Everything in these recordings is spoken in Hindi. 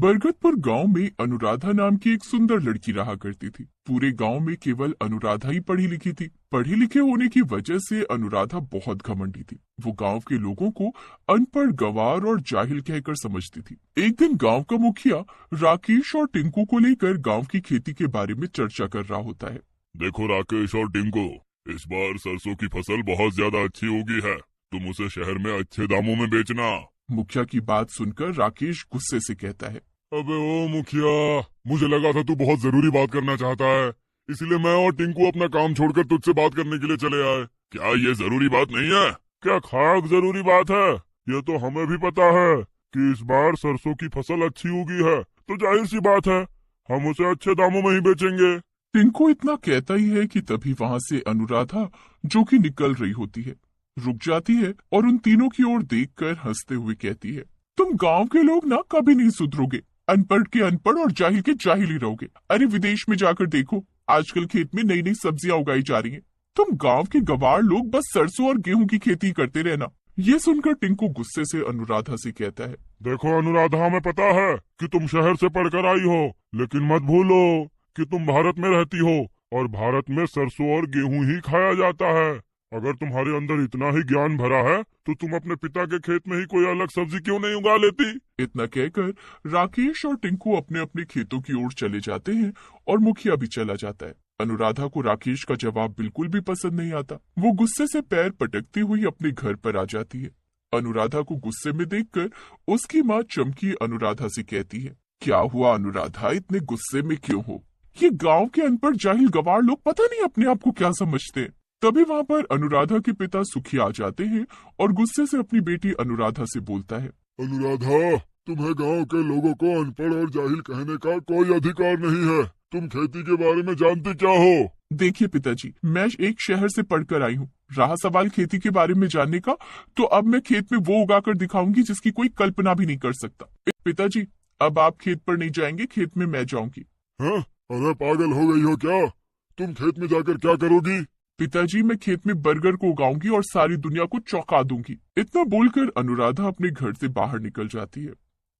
बरगदपुर गांव में अनुराधा नाम की एक सुंदर लड़की रहा करती थी। पूरे गांव में केवल अनुराधा ही पढ़ी लिखी थी। पढ़े लिखे होने की वजह से अनुराधा बहुत घमंडी थी। वो गांव के लोगों को अनपढ़, गंवार और जाहिल कहकर समझती थी। एक दिन गांव का मुखिया राकेश और टिंकू को लेकर गांव की खेती के बारे में चर्चा कर रहा होता है। देखो राकेश और टिंकू, इस बार सरसों की फसल बहुत ज्यादा अच्छी होगी है। तुम उसे शहर में अच्छे दामों में बेचना। मुखिया की बात सुनकर राकेश गुस्से से कहता है, अबे ओ मुखिया, मुझे लगा था तू बहुत जरूरी बात करना चाहता है, इसलिए मैं और टिंकू अपना काम छोड़कर तुझसे बात करने के लिए चले आए। क्या ये जरूरी बात नहीं है? क्या खाक जरूरी बात है? ये तो हमें भी पता है कि इस बार सरसों की फसल अच्छी उगी है, तो जाहिर सी बात है हम उसे अच्छे दामों में ही बेचेंगे। टिंकू इतना कहता ही है कि तभी वहाँ से अनुराधा, जो कि निकल रही होती है, रुक जाती है और उन तीनों की ओर देखकर हंसते हुए कहती है, तुम गांव के लोग ना कभी नहीं सुधरोगे। अनपढ़ के अनपढ़ और जाहिल के जाहिल ही रहोगे। अरे विदेश में जाकर देखो, आजकल खेत में नई नई सब्जियां उगाई जा रही हैं। तुम गांव के गंवार लोग बस सरसों और गेहूं की खेती करते रहना। ये सुनकर टिंकू गुस्से से अनुराधा से कहता है, देखो अनुराधा, हमें पता है कि तुम शहर से पढ़कर आई हो, लेकिन मत भूलो कि तुम भारत में रहती हो और भारत में सरसों और गेहूं ही खाया जाता है। अगर तुम्हारे अंदर इतना ही ज्ञान भरा है तो तुम अपने पिता के खेत में ही कोई अलग सब्जी क्यों नहीं उगा लेती? इतना कहकर राकेश और टिंकू अपने अपने खेतों की ओर चले जाते हैं और मुखिया भी चला जाता है। अनुराधा को राकेश का जवाब बिल्कुल भी पसंद नहीं आता। वो गुस्से से पैर पटकती हुई अपने घर पर आ जाती है। अनुराधा को गुस्से में देखकर उसकी माँ चमकी अनुराधा से कहती है, क्या हुआ अनुराधा, इतने गुस्से में क्यों हो? ये गाँव के अनपढ़ जाहिल गंवार लोग पता नहीं अपने आप को क्या समझते हैं। तभी वहाँ पर अनुराधा के पिता सुखी आ जाते हैं और गुस्से से अपनी बेटी अनुराधा से बोलता है, अनुराधा, तुम्हें गांव के लोगों को अनपढ़ और जाहिल कहने का कोई अधिकार नहीं है। तुम खेती के बारे में जानते क्या हो? देखिए पिताजी, मैं एक शहर से पढ़कर आई हूँ। रहा सवाल खेती के बारे में जानने का, तो अब मैं खेत में वो उगाकर दिखाऊंगी जिसकी कोई कल्पना भी नहीं कर सकता। पिताजी, अब आप खेत पर नहीं जाएंगे, खेत में मैं जाऊंगी। हाँ? अरे पागल हो गई हो क्या? तुम खेत में जाकर क्या करोगी? पिताजी, मैं खेत में बर्गर को उगाऊंगी और सारी दुनिया को चौंका दूंगी। इतना बोलकर अनुराधा अपने घर से बाहर निकल जाती है।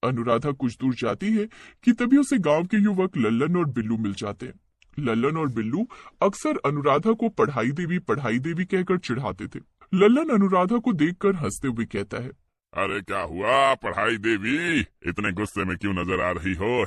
अनुराधा कुछ दूर जाती है कि तभी उसे गांव के युवक लल्लन और बिल्लू मिल जाते हैं। लल्लन और बिल्लू अक्सर अनुराधा को पढ़ाई देवी कहकर चिढ़ाते थे। लल्लन अनुराधा को देखकर हंसते हुए कहता है, अरे क्या हुआ पढ़ाई देवी, इतने गुस्से में क्यों नजर आ रही हो?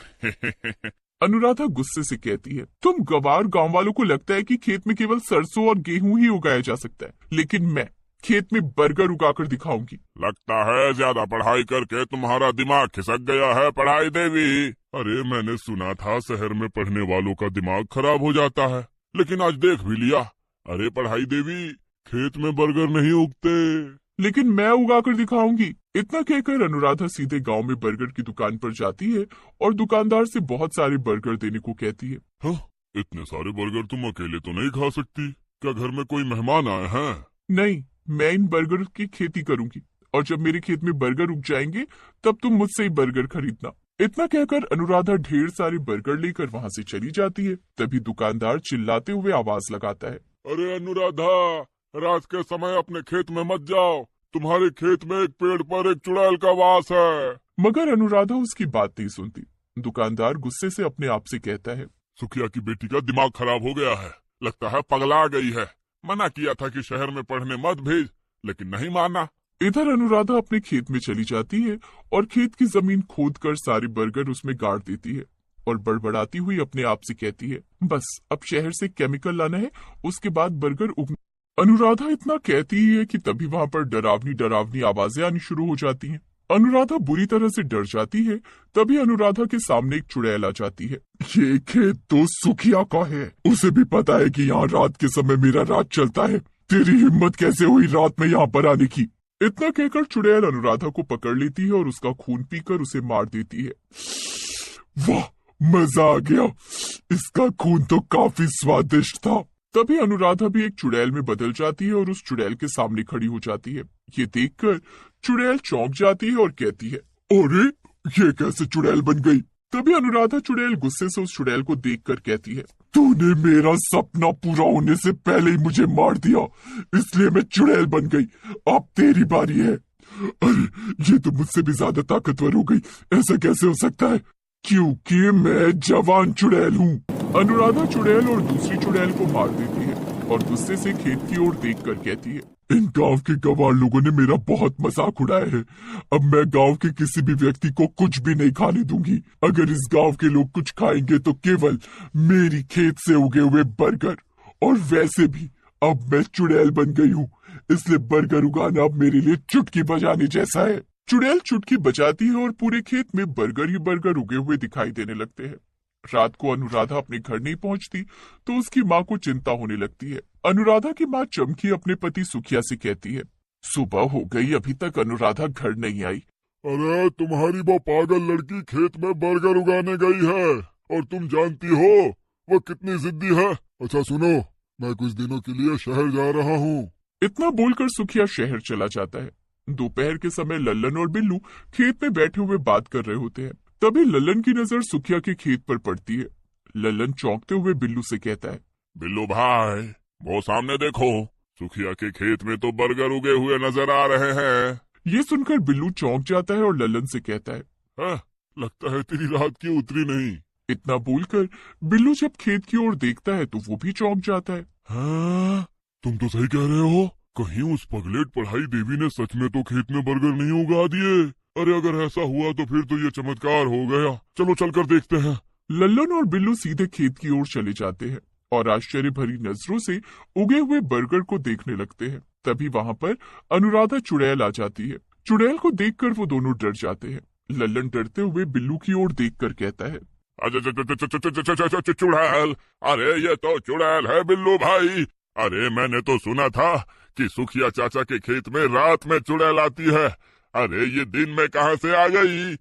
अनुराधा गुस्से से कहती है, तुम गंवार गांव वालों को लगता है कि खेत में केवल सरसों और गेहूं ही उगाया जा सकता है, लेकिन मैं खेत में बर्गर उगाकर दिखाऊंगी। लगता है ज्यादा पढ़ाई करके तुम्हारा दिमाग खिसक गया है पढ़ाई देवी। अरे मैंने सुना था शहर में पढ़ने वालों का दिमाग खराब हो जाता है, लेकिन आज देख भी लिया। अरे पढ़ाई देवी, खेत में बर्गर नहीं उगते। लेकिन मैं उगाकर दिखाऊंगी। इतना कहकर अनुराधा सीधे गांव में बर्गर की दुकान पर जाती है और दुकानदार से बहुत सारे बर्गर देने को कहती है। हाँ, इतने सारे बर्गर तुम अकेले तो नहीं खा सकती, क्या घर में कोई मेहमान आए हैं? नहीं, मैं इन बर्गर की खेती करूंगी और जब मेरे खेत में बर्गर उग जाएंगे तब तुम मुझसे ही बर्गर खरीदना। इतना कहकर अनुराधा ढेर सारे बर्गर लेकर वहाँ से चली जाती है। तभी दुकानदार चिल्लाते हुए आवाज लगाता है, अरे अनुराधा, रात के समय अपने खेत में मत जाओ, तुम्हारे खेत में एक पेड़ पर एक चुड़ैल का वास है। मगर अनुराधा उसकी बात नहीं सुनती। दुकानदार गुस्से से अपने आप से कहता है, सुखिया की बेटी का दिमाग खराब हो गया है, लगता है पगला गई है। मना किया था कि शहर में पढ़ने मत भेज, लेकिन नहीं माना। इधर अनुराधा अपने खेत में चली जाती है और खेत की जमीन खोदकर सारे बर्गर उसमें गाड़ देती है और बड़बड़ाती हुई अपने आप से कहती है, बस अब शहर से केमिकल लाना है, उसके बाद बर्गर उग। अनुराधा इतना कहती ही है कि तभी वहाँ पर डरावनी आवाजें आनी शुरू हो जाती हैं। अनुराधा बुरी तरह से डर जाती है। तभी अनुराधा के सामने एक चुड़ैल आ जाती है। ये खेत तो सुखिया का है, उसे भी पता है कि यहाँ रात के समय मेरा राज चलता है। तेरी हिम्मत कैसे हुई रात में यहाँ पर आने की? इतना कहकर चुड़ैल अनुराधा को पकड़ लेती है और उसका खून पीकर उसे मार देती है। वाह, मजा आ गया, इसका खून तो काफी स्वादिष्ट था। तभी अनुराधा भी एक चुड़ैल में बदल जाती है और उस चुड़ैल के सामने खड़ी हो जाती है। ये देखकर चुड़ैल चौंक जाती है और कहती है, अरे ये कैसे चुड़ैल बन गई? तभी अनुराधा चुड़ैल गुस्से से उस चुड़ैल को देखकर कहती है, तूने मेरा सपना पूरा होने से पहले ही मुझे मार दिया, इसलिए मैं चुड़ैल बन गई। अब तेरी बारी है। अरे ये तो मुझसे भी ज्यादा ताकतवर हो गई, ऐसा कैसे हो सकता है? क्योंकि मैं जवान चुड़ैल हूँ। अनुराधा चुड़ैल और दूसरी चुड़ैल को मार देती है और गुस्से से खेत की ओर देखकर कहती है, इन गांव के गंवार लोगों ने मेरा बहुत मजाक उड़ाया है। अब मैं गांव के किसी भी व्यक्ति को कुछ भी नहीं खाने दूंगी। अगर इस गांव के लोग कुछ खाएंगे तो केवल मेरी खेत से उगे हुए बर्गर। और वैसे भी अब मैं चुड़ैल बन गई हूँ, इसलिए बर्गर उगाना अब मेरे लिए चुटकी बजाने जैसा है। चुड़ैल चुटकी बजाती है और पूरे खेत में बर्गर ही बर्गर उगे हुए दिखाई देने लगते हैं। रात को अनुराधा अपने घर नहीं पहुंचती तो उसकी माँ को चिंता होने लगती है। अनुराधा की माँ चमकी अपने पति सुखिया से कहती है, सुबह हो गई अभी तक अनुराधा घर नहीं आई। अरे तुम्हारी वो पागल लड़की खेत में बर्गर उगाने गई है और तुम जानती हो वो कितनी जिद्दी है। अच्छा सुनो, मैं कुछ दिनों के लिए शहर जा रहा हूँ। इतना बोलकर सुखिया शहर चला जाता है। दोपहर के समय लल्लन और बिल्लू खेत में बैठे हुए बात कर रहे होते हैं। तभी लल्लन की नजर सुखिया के खेत पर पड़ती है। लल्लन चौंकते हुए बिल्लू से कहता है, बिल्लू भाई वो सामने देखो, सुखिया के खेत में तो बर्गर उगे हुए नजर आ रहे हैं। ये सुनकर बिल्लू चौंक जाता है और लल्लन से कहता है, लगता है तेरी रात की उतरी नहीं। इतना बोलकर बिल्लू जब खेत की ओर देखता है तो वो भी चौंक जाता है। हाँ, तुम तो सही कह रहे हो, कहीं उस पगलेट पढ़ाई देवी ने सच में तो खेत में बर्गर नहीं उगा दिए। अरे अगर ऐसा हुआ तो फिर तो ये चमत्कार हो गया। चलो चलकर देखते हैं। लल्लन और बिल्लू सीधे खेत की ओर चले जाते हैं और आश्चर्य भरी नजरों से उगे हुए बर्गर को देखने लगते हैं। तभी वहाँ पर अनुराधा चुड़ैल आ जाती है। चुड़ैल को देखकर वो दोनों डर जाते हैं। लल्लन डरते हुए बिल्लू की ओर देखकर कहता है, चुड़ैल, अरे ये तो चुड़ैल है बिल्लू भाई। अरे मैंने तो सुना था कि सुखिया चाचा के खेत में रात में चुड़ैल आती है। अरे ये दिन में कहाँ से आ गई?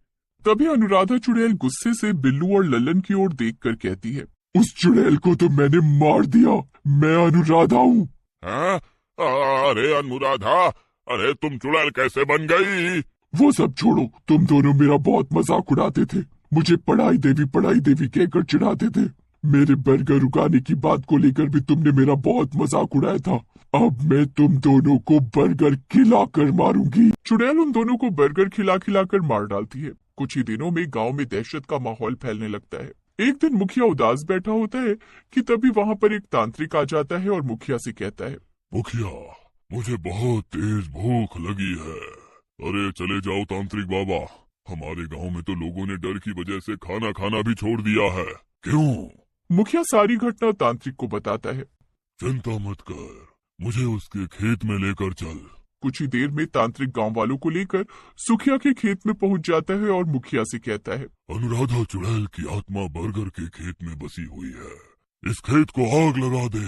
तभी अनुराधा चुड़ैल गुस्से से बिल्लू और लल्लन की ओर देखकर कहती है, उस चुड़ैल को तो मैंने मार दिया। मैं अनुराधा हूँ। अरे अनुराधा, अरे तुम चुड़ैल कैसे बन गई? वो सब छोड़ो, तुम दोनों मेरा बहुत मजाक उड़ाते थे। मुझे पढ़ाई देवी कहकर चिढ़ाते थे। मेरे बर्गर उगाने की बात को लेकर भी तुमने मेरा बहुत मजाक उड़ाया था। अब मैं तुम दोनों को बर्गर खिलाकर मारूंगी। चुड़ैल उन दोनों को बर्गर खिला खिलाकर मार डालती है। कुछ ही दिनों में गांव में दहशत का माहौल फैलने लगता है। एक दिन मुखिया उदास बैठा होता है कि तभी वहाँ पर एक तांत्रिक आ जाता है और मुखिया से कहता है, मुखिया, मुझे बहुत तेज भूख लगी है। अरे चले जाओ तांत्रिक बाबा, हमारे गांव में तो लोगों ने डर की वजह से खाना खाना भी छोड़ दिया है। क्यों? मुखिया सारी घटना तांत्रिक को बताता है। चिंता मत कर, मुझे उसके खेत में लेकर चल। कुछ ही देर में तांत्रिक गांव वालों को लेकर सुखिया के खेत में पहुंच जाता है और मुखिया से कहता है, अनुराधा चुड़ैल की आत्मा बर्गर के खेत में बसी हुई है, इस खेत को आग लगा दे।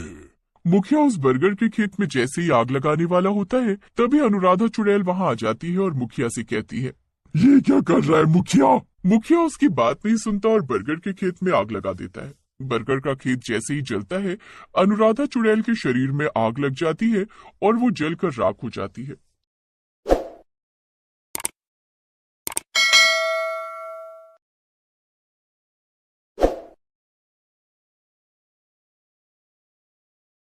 मुखिया उस बर्गर के खेत में जैसे ही आग लगाने वाला होता है तभी अनुराधा चुड़ैल वहां आ जाती है और मुखिया से कहती है, ये क्या कर रहा है मुखिया? मुखिया उसकी बात नहीं सुनता और बर्गर के खेत में आग लगा देता है। बर्गर का खेत जैसे ही जलता है, अनुराधा चुड़ैल के शरीर में आग लग जाती है और वो जलकर राख हो जाती है।